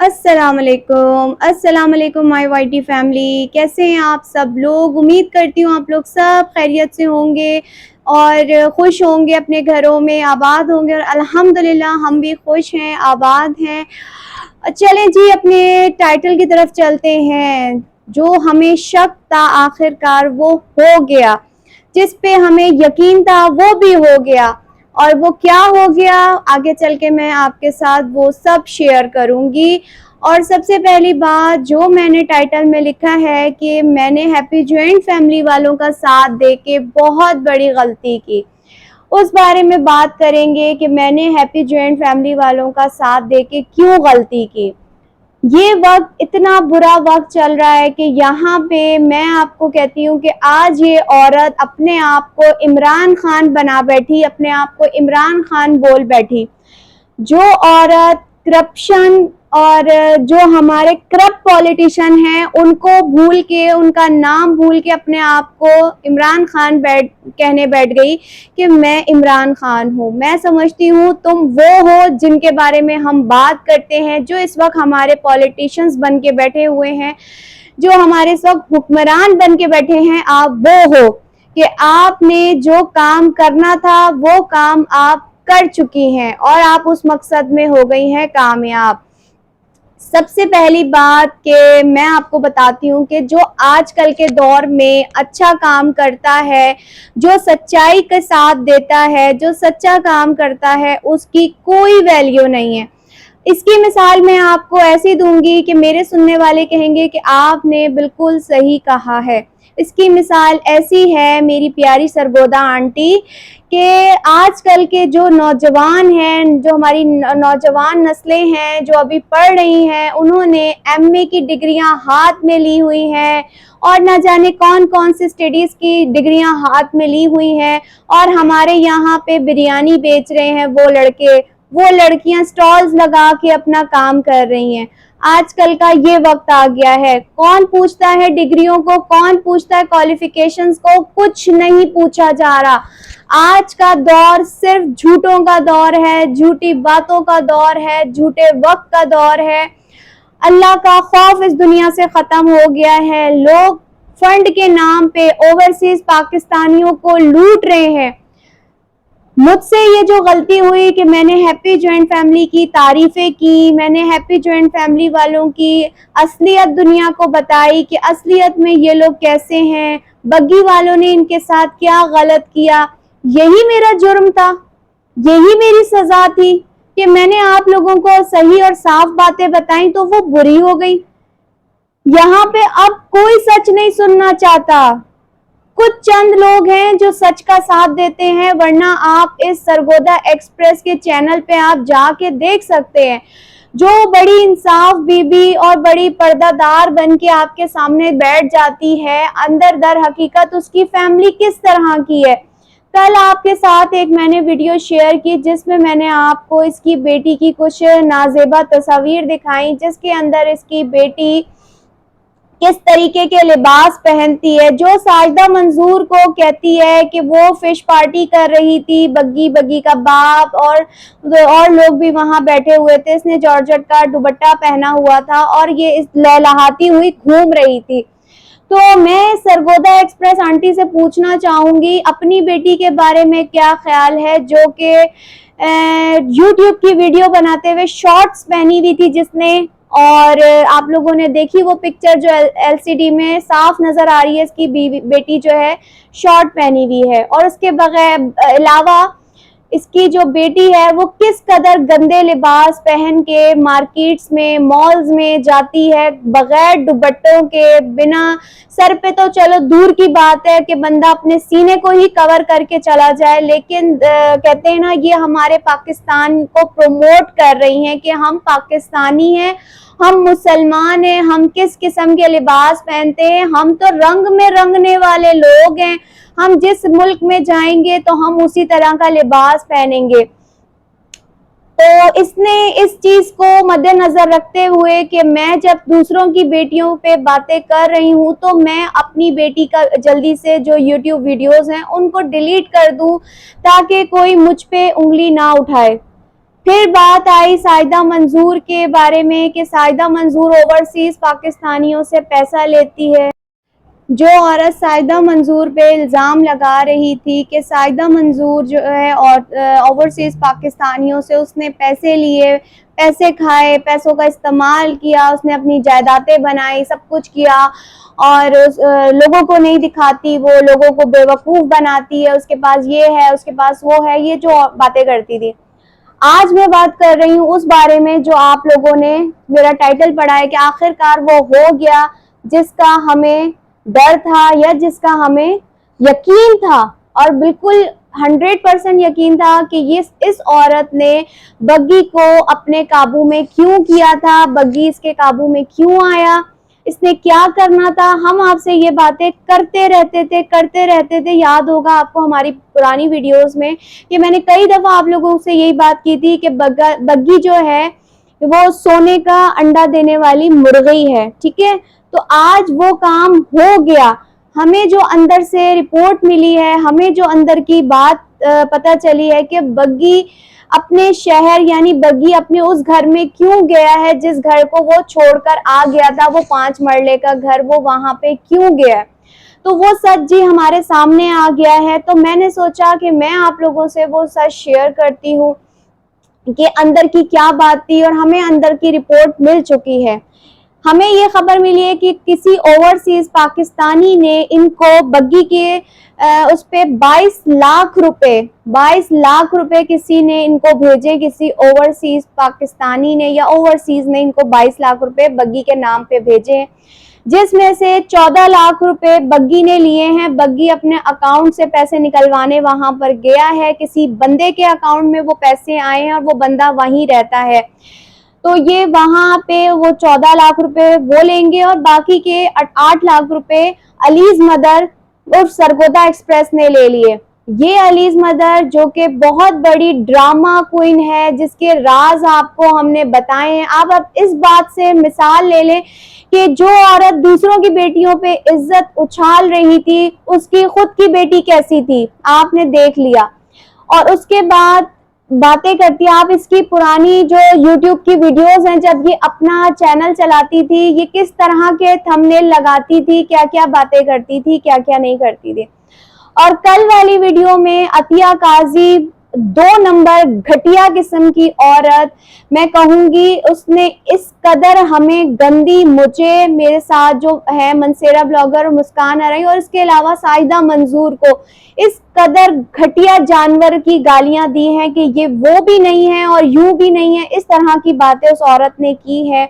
السلام علیکم مائی Y T family, کیسے ہیں آپ سب لوگ؟ امید کرتی ہوں آپ لوگ سب خیریت سے ہوں گے اور خوش ہوں گے، اپنے گھروں میں آباد ہوں گے، اور الحمدللہ ہم بھی خوش ہیں، آباد ہیں۔ چلیں جی، اپنے ٹائٹل کی طرف چلتے ہیں۔ جو ہمیں شک تھا آخر کار وہ ہو گیا، جس پہ ہمیں یقین تھا وہ بھی ہو گیا، اور وہ کیا ہو گیا آگے چل کے میں آپ کے ساتھ وہ سب شیئر کروں گی۔ اور سب سے پہلی بات جو میں نے ٹائٹل میں لکھا ہے کہ میں نے ہیپی جوائنٹ فیملی والوں کا ساتھ دے کے بہت بڑی غلطی کی، اس بارے میں بات کریں گے کہ میں نے ہیپی جوائنٹ فیملی والوں کا ساتھ دے کے کیوں غلطی کی۔ یہ وقت اتنا برا وقت چل رہا ہے کہ یہاں پہ میں آپ کو کہتی ہوں کہ آج یہ عورت اپنے آپ کو عمران خان بنا بیٹھی، اپنے آپ کو عمران خان بول بیٹھی۔ جو عورت کرپشن اور جو ہمارے کرپٹ پولیٹیشین ہیں ان کو بھول کے، ان کا نام بھول کے اپنے آپ کو عمران خان کہنے بیٹھ گئی کہ میں عمران خان ہوں۔ میں سمجھتی ہوں تم وہ ہو جن کے بارے میں ہم بات کرتے ہیں، جو اس وقت ہمارے پولیٹیشینز بن کے بیٹھے ہوئے ہیں، جو ہمارے اس وقت حکمران بن کے بیٹھے ہیں۔ آپ وہ ہو کہ آپ نے جو کام کرنا تھا وہ کام آپ کر چکی ہیں اور آپ اس مقصد میں ہو گئی ہیں کامیاب۔ سب سے پہلی بات کہ میں آپ کو بتاتی ہوں کہ جو آج کل کے دور میں اچھا کام کرتا ہے، جو سچائی کے ساتھ دیتا ہے، جو سچا کام کرتا ہے، اس کی کوئی ویلیو نہیں ہے۔ اس کی مثال میں آپ کو ایسی دوں گی کہ میرے سننے والے کہیں گے کہ آپ نے بالکل صحیح کہا ہے۔ اس کی مثال ایسی ہے میری پیاری سرگودا آنٹی کہ آج کل کے جو نوجوان ہیں، جو ہماری نوجوان نسلیں ہیں جو ابھی پڑھ رہی ہیں، انہوں نے ایم اے کی ڈگریاں ہاتھ میں لی ہوئی ہیں اور نہ جانے کون کون سی اسٹڈیز کی ڈگریاں ہاتھ میں لی ہوئی ہیں، اور ہمارے یہاں پہ بریانی بیچ رہے ہیں وہ لڑکے، وہ لڑکیاں سٹالز لگا کے اپنا کام کر رہی ہیں۔ آج کل کا یہ وقت آ گیا ہے، کون پوچھتا ہے ڈگریوں کو، کون پوچھتا ہے کوالیفیکیشنز کو؟ کچھ نہیں پوچھا جا رہا۔ آج کا دور صرف جھوٹوں کا دور ہے، جھوٹی باتوں کا دور ہے، جھوٹے وقت کا دور ہے۔ اللہ کا خوف اس دنیا سے ختم ہو گیا ہے۔ لوگ فنڈ کے نام پہ اوورسیز پاکستانیوں کو لوٹ رہے ہیں۔ مجھ سے یہ جو غلطی ہوئی کہ میں نے ہیپی جوائنٹ فیملی کی تعریفیں کی، میں نے ہیپی جوائنٹ فیملی والوں کی اصلیت دنیا کو بتائی کہ اصلیت میں یہ لوگ کیسے ہیں، بگی والوں نے ان کے ساتھ کیا غلط کیا، یہی میرا جرم تھا، یہی میری سزا تھی کہ میں نے آپ لوگوں کو صحیح اور صاف باتیں بتائیں تو وہ بری ہو گئی۔ یہاں پہ اب کوئی سچ نہیں سننا چاہتا، کچھ چند لوگ ہیں جو سچ کا ساتھ دیتے ہیں، ورنہ آپ اس سرگودا ایکسپریس کے چینل پہ آپ جا کے دیکھ سکتے ہیں، جو بڑی انصاف بی بی اور بڑی پردہ دار بن کے آپ کے سامنے بیٹھ جاتی ہے، اندر در حقیقت اس کی فیملی کس طرح کی ہے۔ کل آپ کے ساتھ ایک میں نے ویڈیو شیئر کی جس میں نے آپ کو اس کی بیٹی کی کچھ نازیبا تصاویر دکھائیں، جس کے اندر اس کی بیٹی کس طریقے کے لباس پہنتی ہے، جو ساجدہ منظور کو کہتی ہے کہ وہ فش پارٹی کر رہی تھی، بگی کا باپ اور لوگ بھی وہاں بیٹھے ہوئے تھے، اس نے جارجٹ کا دوپٹہ پہنا ہوا تھا اور یہ لہلہاتی ہوئی گھوم رہی تھی۔ تو میں سرگودا ایکسپریس آنٹی سے پوچھنا چاہوں گی اپنی بیٹی کے بارے میں کیا خیال ہے، جو کہ یوٹیوب کی ویڈیو بناتے ہوئے شارٹس پہنی ہوئی تھی جس نے، اور آپ لوگوں نے دیکھی وہ پکچر جو ایل سی ڈی میں صاف نظر آ رہی ہے، اس کی بیٹی جو ہے شارٹ پہنی ہوئی ہے، اور اس کے علاوہ اس کی جو بیٹی ہے وہ کس قدر گندے لباس پہن کے مارکیٹس میں، مالز میں جاتی ہے، بغیر دوپٹوں کے، بنا سر پہ تو چلو دور کی بات ہے کہ بندہ اپنے سینے کو ہی کور کر کے چلا جائے، لیکن کہتے ہیں نا یہ ہمارے پاکستان کو پروموٹ کر رہی ہیں کہ ہم پاکستانی ہیں، ہم مسلمان ہیں، ہم کس قسم کے لباس پہنتے ہیں، ہم تو رنگ میں رنگنے والے لوگ ہیں، ہم جس ملک میں جائیں گے تو ہم اسی طرح کا لباس پہنیں گے۔ تو اس نے اس چیز کو مد نظر رکھتے ہوئے کہ میں جب دوسروں کی بیٹیوں پہ باتیں کر رہی ہوں تو میں اپنی بیٹی کا جلدی سے جو یوٹیوب ویڈیوز ہیں ان کو ڈیلیٹ کر دوں تاکہ کوئی مجھ پہ انگلی نہ اٹھائے۔ پھر بات آئی سائدہ منظور کے بارے میں کہ سائدہ منظور اوورسیز پاکستانیوں سے پیسہ لیتی ہے. جو عورت سائدہ منظور پہ الزام لگا رہی تھی کہ سائدہ منظور جو ہے اوورسیز پاکستانیوں سے اس نے پیسے لیے، پیسے کھائے، پیسوں کا استعمال کیا، اس نے اپنی جائیدادیں بنائی، سب کچھ کیا اور لوگوں کو نہیں دکھاتی، وہ لوگوں کو بیوقوف بناتی ہے، اس کے پاس یہ ہے، اس کے پاس وہ ہے، یہ جو باتیں کرتی تھی. آج میں بات کر رہی ہوں اس بارے میں جو آپ لوگوں نے میرا ٹائٹل پڑھا ہے کہ آخر کار وہ ہو گیا جس کا ہمیں ڈر تھا یا جس کا ہمیں یقین تھا، اور بالکل 100% یقین تھا کہ اس عورت نے بگی کو اپنے قابو میں کیوں کیا تھا، بگی اس کے قابو میں کیوں آیا، اس نے کیا کرنا تھا. ہم آپ سے یہ باتیں کرتے رہتے تھے. یاد ہوگا آپ کو ہماری پرانی ویڈیوز میں کہ میں نے کئی دفعہ آپ لوگوں سے یہی بات کی تھی کہ بگی جو ہے وہ سونے کا انڈا دینے والی مرغی ہے، ٹھیک ہے. تو آج وہ کام ہو گیا. ہمیں جو اندر سے رپورٹ ملی ہے، ہمیں جو اندر کی بات پتہ چلی ہے کہ بگی اپنے شہر یعنی بگی اپنے اس گھر میں کیوں گیا ہے جس گھر کو وہ چھوڑ کر آ گیا تھا، وہ 5 مرلے کا گھر، وہ وہاں پہ کیوں گیا. تو وہ سچ جی ہمارے سامنے آ گیا ہے. تو میں نے سوچا کہ میں آپ لوگوں سے وہ سچ شیئر کرتی ہوں کہ اندر کی کیا بات تھی، اور ہمیں اندر کی رپورٹ مل چکی ہے. ہمیں یہ خبر ملی ہے کہ کسی اوورسیز پاکستانی نے ان کو بگی کے اس پہ 22 لاکھ روپے کسی نے ان کو بھیجے، کسی اوورسیز پاکستانی نے یا اوورسیز نے ان کو 22 لاکھ روپے بگی کے نام پہ بھیجے، جس میں سے 14 لاکھ روپے بگی نے لیے ہیں. بگی اپنے اکاؤنٹ سے پیسے نکلوانے وہاں پر گیا ہے، کسی بندے کے اکاؤنٹ میں وہ پیسے آئے ہیں اور وہ بندہ وہیں رہتا ہے. تو یہ وہاں پہ وہ 14 لاکھ روپے وہ لیں گے اور باقی کے 8 لاکھ روپے علیز مدر اور سرگودا ایکسپریس نے لے لیے. یہ علیز مدر جو کہ بہت بڑی ڈرامہ کوئن ہے، جس کے راز آپ کو ہم نے بتائے ہیں. آپ اب اس بات سے مثال لے لیں کہ جو عورت دوسروں کی بیٹیوں پہ عزت اچھال رہی تھی، اس کی خود کی بیٹی کیسی تھی آپ نے دیکھ لیا. اور اس کے بعد باتیں کرتی ہے. آپ اس کی پرانی جو یوٹیوب کی ویڈیوز ہیں، جب یہ اپنا چینل چلاتی تھی، یہ کس طرح کے تھمبنیل لگاتی تھی، کیا کیا باتیں کرتی تھی، کیا کیا نہیں کرتی تھی. اور کل والی ویڈیو میں عطیہ قاضی 2 نمبر گھٹیا قسم کی عورت، میں کہوں گی اس نے اس قدر ہمیں گندی، مجھے، میرے ساتھ جو ہے منصیرہ بلاگر اور مسکان ارئی اور اس کے علاوہ سائدہ منظور کو اس قدر گھٹیا جانور کی گالیاں دی ہیں کہ یہ وہ بھی نہیں ہے اور یوں بھی نہیں ہے. اس طرح کی باتیں اس عورت نے کی ہے.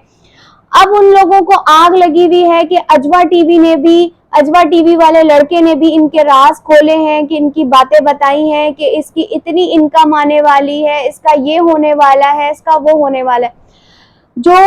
اب ان لوگوں کو آگ لگی ہوئی ہے کہ اجوا ٹی وی والے لڑکے نے بھی ان کے راز کھولے ہیں، کہ ان کی باتیں بتائی ہیں کہ اس کی اتنی انکم آنے والی ہے، اس کا یہ ہونے والا ہے، اس کا وہ ہونے والا ہے. جو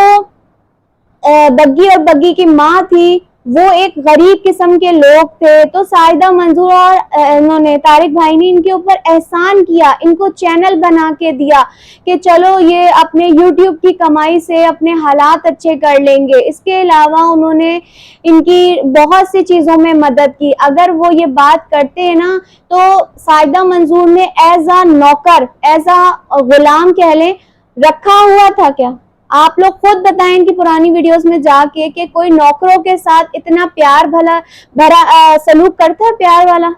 بگی اور بگی کی ماں تھی وہ ایک غریب قسم کے لوگ تھے. تو سائدہ منظور اور انہوں نے طارق بھائی نے ان کے اوپر احسان کیا، ان کو چینل بنا کے دیا کہ چلو یہ اپنے یوٹیوب کی کمائی سے اپنے حالات اچھے کر لیں گے. اس کے علاوہ انہوں نے ان کی بہت سی چیزوں میں مدد کی. اگر وہ یہ بات کرتے ہیں نا تو سائدہ منظور نے ایز اے نوکر، ایز اے غلام کہہ لیں، رکھا ہوا تھا کیا؟ آپ لوگ خود بتائیں کہ پرانی ویڈیوز میں جا کے کہ کوئی نوکروں کے ساتھ اتنا پیار بھرا سلوک کرتا ہے، پیار والا.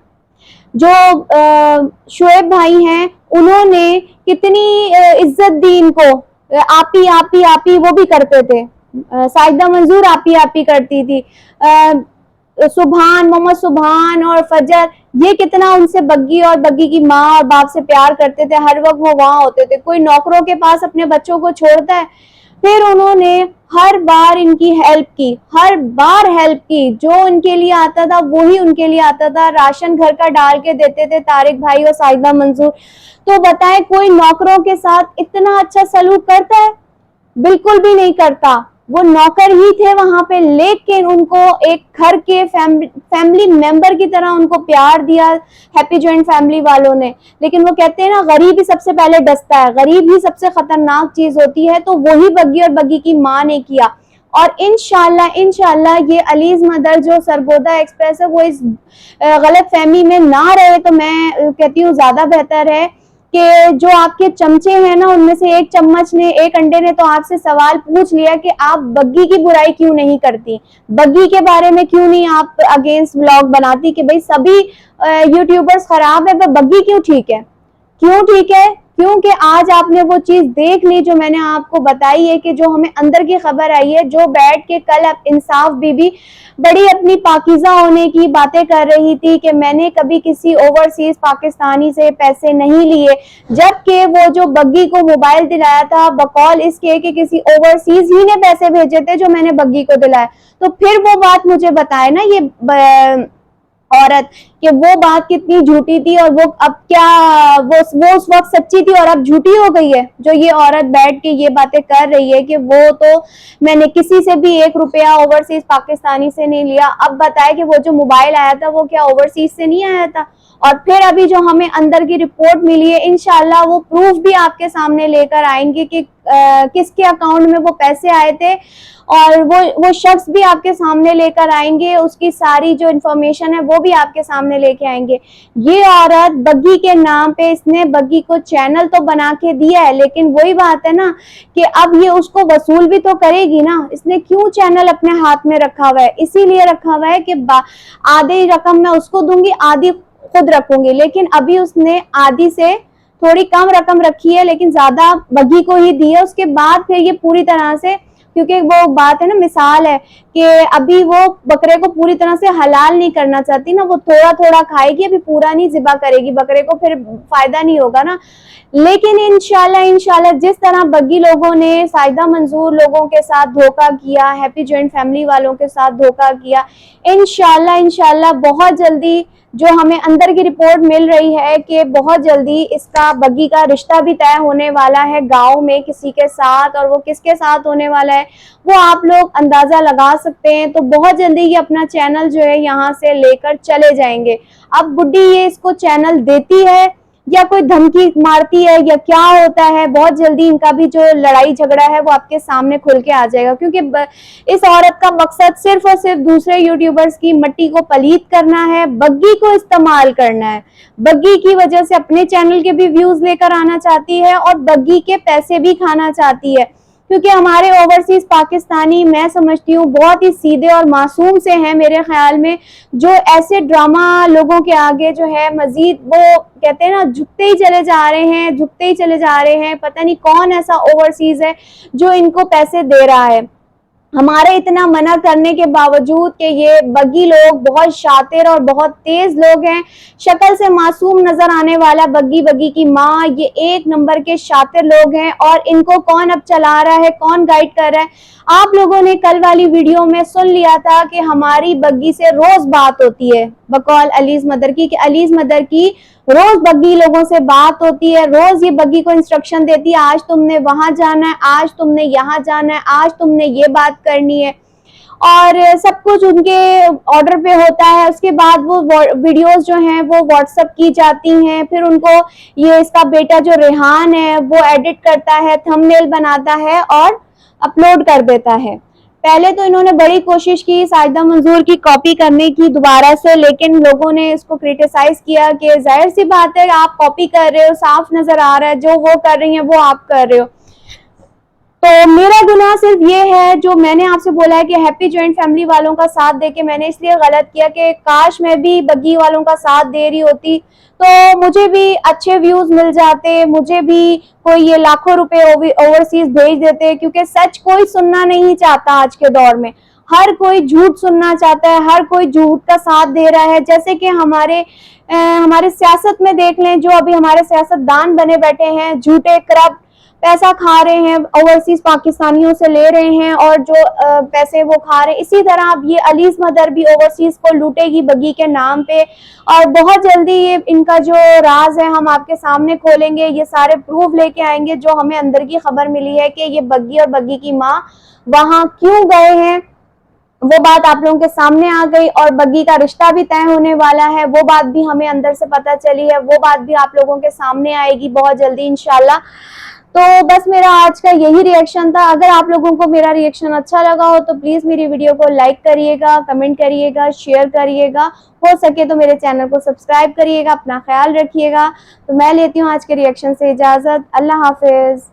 جو شعیب بھائی ہیں انہوں نے کتنی عزت دی ان کو، آپی آپی آپی وہ بھی کرتے تھے. سائدہ منظور آپی آپی کرتی تھی. سبحان، محمد سبحان اور فجر، یہ کتنا ان سے بگی اور بگی کی ماں اور باپ سے پیار کرتے تھے. ہر وقت وہ وہاں ہوتے تھے. کوئی نوکروں کے پاس اپنے بچوں کو چھوڑتا ہے؟ پھر انہوں نے ہر بار ان کی ہیلپ کی، ہر بار ہیلپ کی. جو ان کے لیے آتا تھا وہی ان کے لیے آتا تھا. راشن گھر کا ڈال کے دیتے تھے طارق بھائی اور سائدہ منظور. تو بتائیں کوئی نوکروں کے ساتھ اتنا اچھا سلوک کرتا ہے؟ بالکل بھی نہیں کرتا. وہ نوکر ہی تھے وہاں پہ، لیکن ان کو ایک گھر کے فیملی ممبر کی طرح ان کو پیار دیا ہیپی جوائنٹ فیملی والوں نے. لیکن وہ کہتے ہیں نا غریب ہی سب سے پہلے ڈستا ہے، غریب ہی سب سے خطرناک چیز ہوتی ہے. تو وہی بگی اور بگی کی ماں نے کیا. اور انشاءاللہ یہ علیز مدر جو سرگودا ایکسپریس ہے وہ اس غلط فہمی میں نہ رہے تو میں کہتی ہوں زیادہ بہتر ہے. کہ جو آپ کے چمچے ہیں نا ان میں سے ایک چمچ نے ایک انڈے نے تو آپ سے سوال پوچھ لیا کہ آپ بگی کی برائی کیوں نہیں کرتی, بگی کے بارے میں کیوں نہیں آپ اگینسٹ ولاگ بناتی کہ بھئی سبھی یوٹیوبرز خراب ہے پر بگی کیوں ٹھیک ہے. کیوں ٹھیک ہے؟ کیونکہ آج آپ نے وہ چیز دیکھ لی جو میں نے آپ کو بتائی ہے کہ جو ہمیں اندر کی خبر آئی ہے, جو بیٹھ کے کل انصاف بی بی بڑی اپنی پاکیزہ ہونے کی باتیں کر رہی تھی کہ میں نے کبھی کسی اوورسیز پاکستانی سے پیسے نہیں لیے, جبکہ وہ جو بگی کو موبائل دلایا تھا بقول اس کے کہ کسی اوورسیز ہی نے پیسے بھیجے تھے جو میں نے بگی کو دلائے. تو پھر وہ بات مجھے بتائے نا یہ عورت کہ وہ بات کتنی جھوٹی تھی اور وہ اب کیا وہ اس وقت سچی تھی اور اب جھوٹی ہو گئی ہے. جو یہ عورت بیٹھ کے یہ باتیں کر رہی ہے کہ وہ تو میں نے کسی سے بھی 1 روپیہ اوورسیز پاکستانی سے نہیں لیا, اب بتائے کہ وہ جو موبائل آیا تھا وہ کیا اوورسیز سے نہیں آیا تھا. اور پھر ابھی جو ہمیں اندر کی رپورٹ ملی ہے انشاءاللہ وہ پروف بھی آپ کے سامنے لے کر آئیں گے کہ کس کے اکاؤنٹ میں وہ پیسے آئے تھے, اور وہ شخص بھی آپ کے سامنے لے کر آئیں گے, اس کی ساری جو انفارمیشن ہے وہ بھی آپ کے سامنے لے کے آئیں گے. یہ عورت بگی کے نام پہ اس نے بگی کو چینل تو بنا کے دیا ہے, لیکن وہی بات ہے نا کہ اب یہ اس کو وصول بھی تو کرے گی نا. اس نے کیوں چینل اپنے ہاتھ میں رکھا ہوا ہے؟ اسی لیے رکھا ہوا ہے کہ آدھی رقم میں اس کو دوں گی, آدھی خود رکھوں گی. لیکن ابھی اس نے آدھی سے تھوڑی کم رقم رکھی ہے لیکن زیادہ بگی کو ہی دی ہے. اس کے بعد پھر یہ پوری طرح سے, کیونکہ وہ بات ہے نا مثال ہے کہ ابھی وہ بکرے کو پوری طرح سے حلال نہیں کرنا چاہتی نا, وہ تھوڑا تھوڑا کھائے گی, ابھی پورا نہیں ذبح کرے گی بکرے کو, پھر فائدہ نہیں ہوگا نا. لیکن انشاءاللہ جس طرح بگی لوگوں نے سائدہ منظور لوگوں کے ساتھ دھوکہ کیا, ہیپی جوائنٹ فیملی والوں کے ساتھ دھوکہ کیا, انشاءاللہ بہت جلدی جو ہمیں اندر کی رپورٹ مل رہی ہے کہ بہت جلدی اس کا بگی کا رشتہ بھی طے ہونے والا ہے گاؤں میں کسی کے ساتھ, اور وہ کس کے ساتھ ہونے والا ہے وہ آپ لوگ اندازہ لگا سکتے ہیں. تو بہت جلدی یہ اپنا چینل جو ہے یہاں سے لے کر چلے جائیں گے. اب بڈی یہ اس کو چینل دیتی ہے یا کوئی دھمکی مارتی ہے یا کیا ہوتا ہے, بہت جلدی ان کا بھی جو لڑائی جھگڑا ہے وہ آپ کے سامنے کھل کے آ جائے گا. کیونکہ اس عورت کا مقصد صرف اور صرف دوسرے یوٹیوبرز کی مٹی کو پلیت کرنا ہے, بگی کو استعمال کرنا ہے. بگی کی وجہ سے اپنے چینل کے بھی ویوز لے کر آنا چاہتی ہے اور بگی کے پیسے بھی کھانا چاہتی ہے. کیونکہ ہمارے اوورسیز پاکستانی میں سمجھتی ہوں بہت ہی سیدھے اور معصوم سے ہیں میرے خیال میں, جو ایسے ڈرامہ لوگوں کے آگے جو ہے مزید وہ کہتے ہیں نا جھکتے ہی چلے جا رہے ہیں. پتہ نہیں کون ایسا اوورسیز ہے جو ان کو پیسے دے رہا ہے. ہمارے اتنا منع کرنے کے باوجود کہ یہ بگی لوگ بہت شاطر اور بہت تیز لوگ ہیں, شکل سے معصوم نظر آنے والا بگی کی ماں, یہ 1 نمبر کے شاطر لوگ ہیں. اور ان کو کون اب چلا رہا ہے, کون گائیڈ کر رہا ہے؟ آپ لوگوں نے کل والی ویڈیو میں سن لیا تھا کہ ہماری بگی سے روز بات ہوتی ہے بقول علیز مدر کی, کہ علیز مدر کی روز بگی لوگوں سے بات ہوتی ہے, روز یہ بگی کو انسٹرکشن دیتی ہے آج تم نے وہاں جانا ہے, آج تم نے یہاں جانا ہے, آج تم نے یہ بات کرنی ہے, اور سب کچھ ان کے آرڈر پہ ہوتا ہے. اس کے بعد وہ ویڈیوز جو ہیں وہ واٹس ایپ کی جاتی ہیں, پھر ان کو یہ اس کا بیٹا جو ریحان ہے وہ ایڈٹ کرتا ہے, تھم نیل بناتا ہے اور اپلوڈ کر دیتا ہے. پہلے تو انہوں نے بڑی کوشش کی سائدہ منظور کی کاپی کرنے کی دوبارہ سے, لیکن لوگوں نے اس کو کریٹیسائز کیا کہ ظاہر سی بات ہے آپ کاپی کر رہے ہو, صاف نظر آ رہا ہے جو وہ کر رہی ہیں وہ آپ کر رہے ہو. تو میرا گناہ صرف یہ ہے جو میں نے آپ سے بولا ہے کہ ہیپی جوائنٹ فیملی والوں کا ساتھ دے کے میں نے اس لیے غلط کیا کہ کاش میں بھی بگی والوں کا ساتھ دے رہی ہوتی تو مجھے بھی اچھے ویوز مل جاتے, مجھے بھی کوئی یہ لاکھوں روپے اوورسیز بھیج دیتے. کیونکہ سچ کوئی سننا نہیں چاہتا آج کے دور میں, ہر کوئی جھوٹ سننا چاہتا ہے, ہر کوئی جھوٹ کا ساتھ دے رہا ہے. جیسے کہ ہمارے سیاست میں دیکھ لیں, جو ابھی ہمارے سیاست دان بنے بیٹھے ہیں جھوٹے کرپٹ پیسہ کھا رہے ہیں, اوورسیز پاکستانیوں سے لے رہے ہیں اور جو پیسے وہ کھا رہے ہیں. اسی طرح اب یہ علیز مدر بھی اوورسیز کو لوٹے گی بگی کے نام پہ, اور بہت جلدی یہ ان کا جو راز ہے ہم آپ کے سامنے کھولیں گے, یہ سارے پروف لے کے آئیں گے جو ہمیں اندر کی خبر ملی ہے کہ یہ بگی اور بگی کی ماں وہاں کیوں گئے ہیں. وہ بات آپ لوگوں کے سامنے آ گئی, اور بگی کا رشتہ بھی طے ہونے والا ہے, وہ بات بھی ہمیں اندر سے پتہ چلی ہے, وہ بات بھی آپ لوگوں کے سامنے آئے گی بہت جلدی انشاءاللہ. تو بس میرا آج کا یہی ریئیکشن تھا. اگر آپ لوگوں کو میرا ریئیکشن اچھا لگا ہو تو پلیز میری ویڈیو کو لائک کریے گا, کمنٹ کریے گا, شیئر کریے گا, ہو سکے تو میرے چینل کو سبسکرائب کریے گا. اپنا خیال رکھیے گا. تو میں لیتی ہوں آج کے ریئیکشن سے اجازت. اللہ حافظ.